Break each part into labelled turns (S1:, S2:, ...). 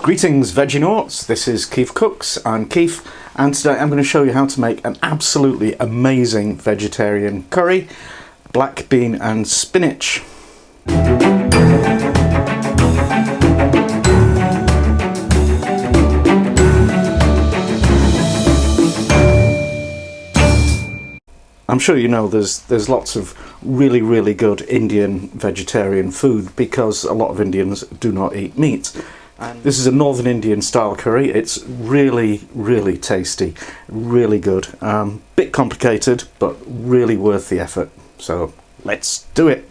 S1: Greetings Veginauts, this is Keith Cooks. I'm Keith, and today I'm going to show you how to make an absolutely amazing vegetarian curry, black bean and spinach. I'm sure you know there's lots of really good Indian vegetarian food because a lot of Indians do not eat meat. And this is a Northern Indian style curry. It's really tasty, really good. Bit complicated, but really worth the effort. So let's do it.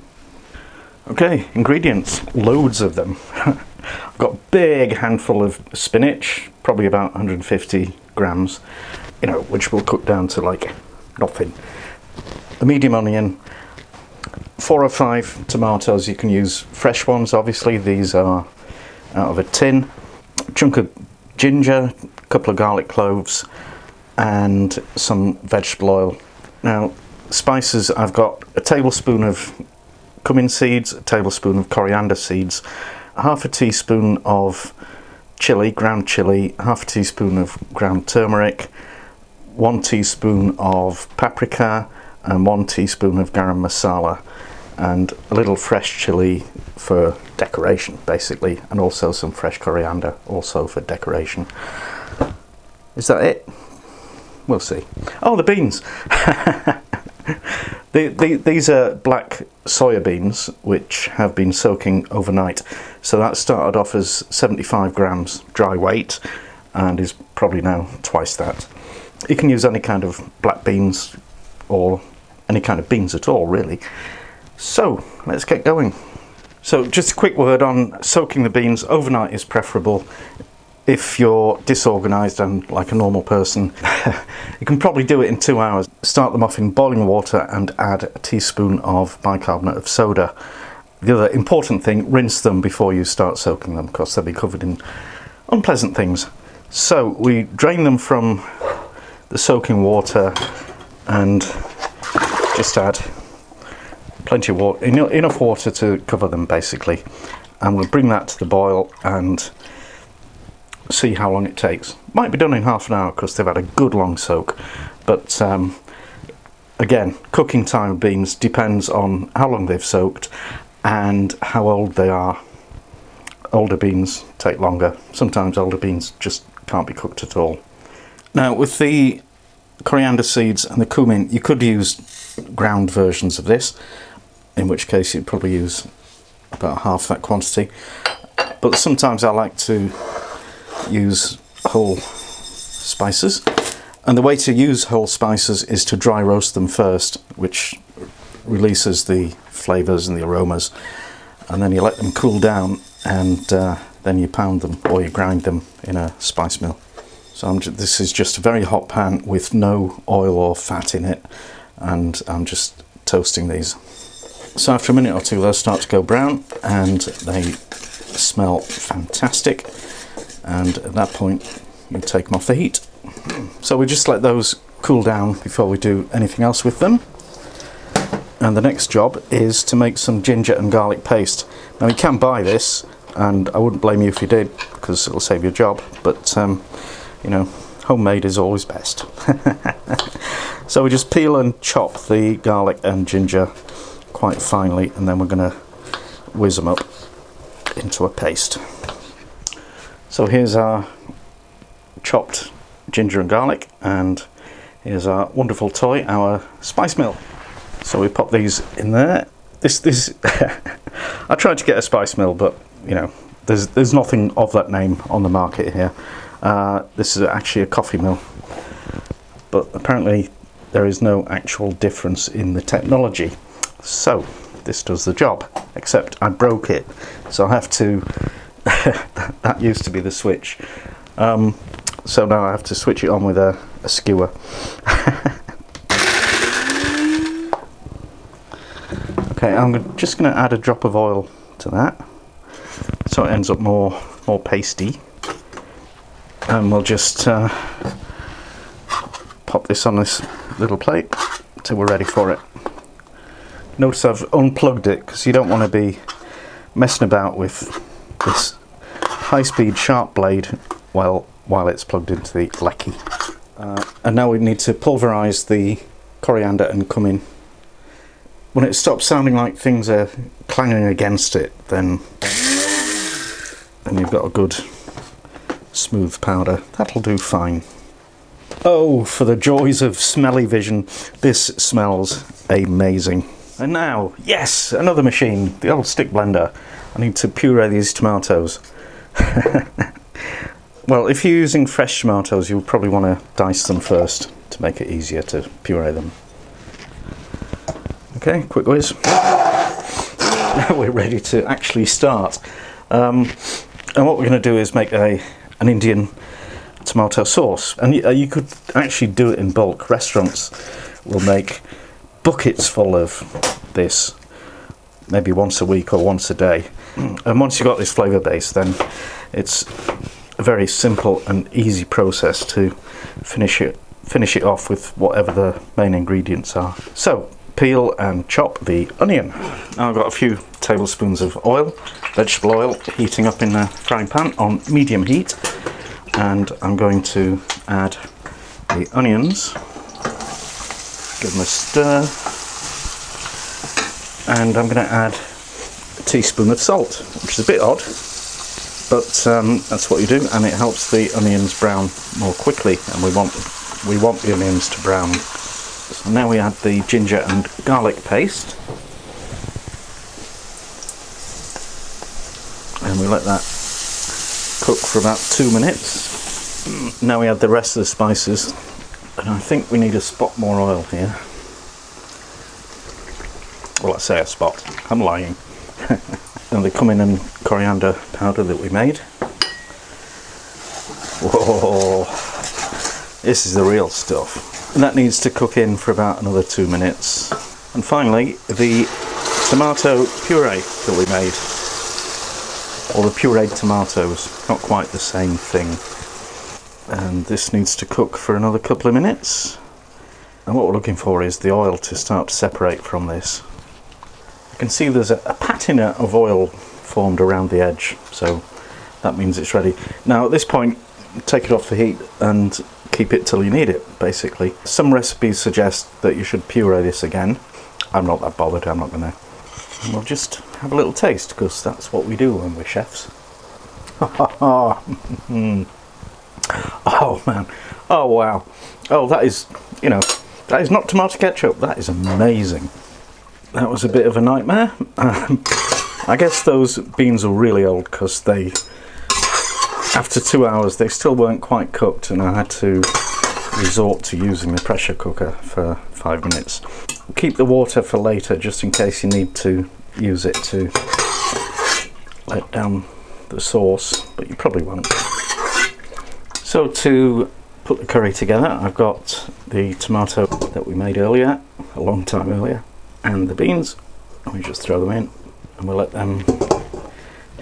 S1: Okay, ingredients, loads of them. I've got a big handful of spinach, probably about 150 grams, which we'll cook down to like nothing. A medium onion, 4 or 5 tomatoes. You can use fresh ones, obviously. These are out of a tin. A chunk of ginger, a couple of garlic cloves, and some vegetable oil. Now, spices, I've got a tablespoon of cumin seeds, a tablespoon of coriander seeds, half a teaspoon of chili, ground chili, half a teaspoon of ground turmeric, 1 teaspoon of paprika, and 1 teaspoon of garam masala, and a little fresh chili for decoration basically, and also some fresh coriander also for decoration. Is that it? We'll see. Oh, the beans. These are black soya beans which have been soaking overnight, so that started off as 75 grams dry weight and is probably now twice that. You can use any kind of black beans or any kind of beans at all, really. So let's get going. So just a quick word on soaking the beans. Overnight is preferable. If you're disorganized and like a normal person, you can probably do it in 2 hours. Start them off in boiling water and add a teaspoon of bicarbonate of soda. The other important thing, rinse them before you start soaking them because they'll be covered in unpleasant things. So we drain them from the soaking water and just add plenty of water, enough water to cover them basically, and we'll bring that to the boil and see how long it takes. Might be done in half an hour because they've had a good long soak, but again, cooking time of beans depends on how long they've soaked and how old they are. Older beans take longer. Sometimes older beans just can't be cooked at all. Now with the coriander seeds and the cumin, you could use ground versions of this, in which case you'd probably use about half that quantity, but sometimes I like to use whole spices, and the way to use whole spices is to dry roast them first, which releases the flavors and the aromas, and then you let them cool down, and then you pound them or you grind them in a spice mill. So this is just a very hot pan with no oil or fat in it, and I'm just toasting these. So after a minute or two they'll start to go brown and they smell fantastic, and at that point you take them off the heat. So we just let those cool down before we do anything else with them. And the next job is to make some ginger and garlic paste. Now you can buy this, and I wouldn't blame you if you did because it'll save your job, but homemade is always best. So we just peel and chop the garlic and ginger quite finely, and then we're going to whiz them up into a paste. So here's our chopped ginger and garlic, and here's our wonderful toy, our spice mill. So we pop these in there. This I tried to get a spice mill, but there's nothing of that name on the market here. This is actually a coffee mill, but apparently there is no actual difference in the technology. So this does the job, except I broke it, so I have to that used to be the switch, so now I have to switch it on with a skewer. Okay, I'm just going to add a drop of oil to that so it ends up more pasty, and we'll just pop this on this little plate till we're ready for it. Notice I've unplugged it because you don't want to be messing about with this high-speed sharp blade while it's plugged into the lecky. And now we need to pulverize the coriander and cumin. When it stops sounding like things are clanging against it, then you've got a good smooth powder. That'll do fine. Oh, for the joys of smelly vision, this smells amazing. And now, yes, another machine, the old stick blender. I need to puree these tomatoes. Well, if you're using fresh tomatoes, you'll probably want to dice them first to make it easier to puree them. Okay, quick whiz. Now we're ready to actually start. And what we're going to do is make an Indian tomato sauce. And you could actually do it in bulk. Restaurants will make buckets full of this, maybe once a week or once a day. And once you've got this flavour base, then it's a very simple and easy process to finish it off with whatever the main ingredients are. So, peel and chop the onion. Now I've got a few tablespoons of oil, vegetable oil, heating up in a frying pan on medium heat, and I'm going to add the onions, give them a stir, and I'm going to add a teaspoon of salt, which is a bit odd, but that's what you do, and it helps the onions brown more quickly, and we want the onions to brown. So now we add the ginger and garlic paste, and we let that cook for about 2 minutes. Now we add the rest of the spices, and I think we need a spot more oil here. Well, I say a spot, I'm lying. Now the cumin and coriander powder that we made. Whoa, this is the real stuff. And that needs to cook in for about another 2 minutes. And finally, the tomato puree that we made, or the pureed tomatoes, not quite the same thing. And this needs to cook for another couple of minutes. And what we're looking for is the oil to start to separate from this. You can see there's a patina of oil formed around the edge, so that means it's ready. Now at this point, take it off the heat and keep it till you need it, basically. Some recipes suggest that you should puree this again. I'm not that bothered, I'm not gonna. And we'll just have a little taste, because that's what we do when we're chefs. Oh man, oh wow. Oh, that is, that is not tomato ketchup, that is amazing. That was a bit of a nightmare. I guess those beans are really old, because after 2 hours they still weren't quite cooked, and I had to resort to using the pressure cooker for 5 minutes. Keep the water for later, just in case you need to use it to let down the sauce, but you probably won't. So to put the curry together, I've got the tomato that we made earlier, a long time earlier, and the beans, and we just throw them in and we'll let them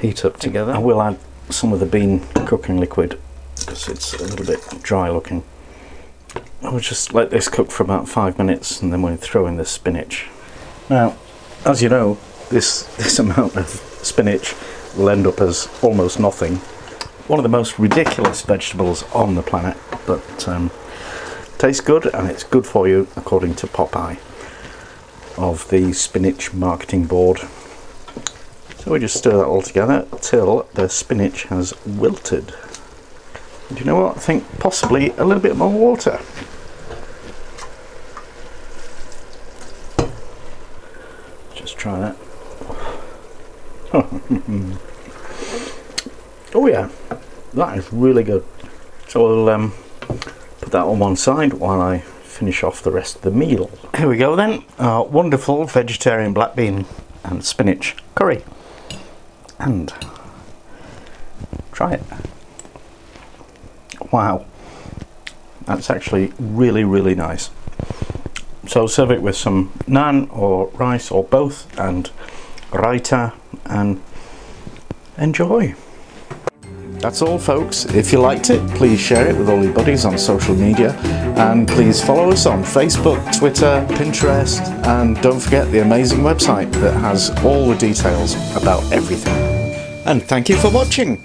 S1: heat up together. I will add some of the bean cooking liquid because it's a little bit dry looking. I'll just let this cook for about 5 minutes, and then we'll throw in the spinach. Now, as you know, this amount of spinach will end up as almost nothing. One of the most ridiculous vegetables on the planet, but tastes good, and it's good for you according to Popeye of the Spinach Marketing Board. So we just stir that all together till the spinach has wilted. And you know what? I think possibly a little bit more water. Just try that. Oh yeah, that is really good. So we'll put that on one side while I finish off the rest of the meal. Here we go then, our wonderful vegetarian black bean and spinach curry. And try it. Wow, that's actually really, really nice. So serve it with some naan or rice or both, and raita, and enjoy. That's all, folks. If you liked it, please share it with all your buddies on social media, and please follow us on Facebook, Twitter, Pinterest, and don't forget the amazing website that has all the details about everything. And thank you for watching.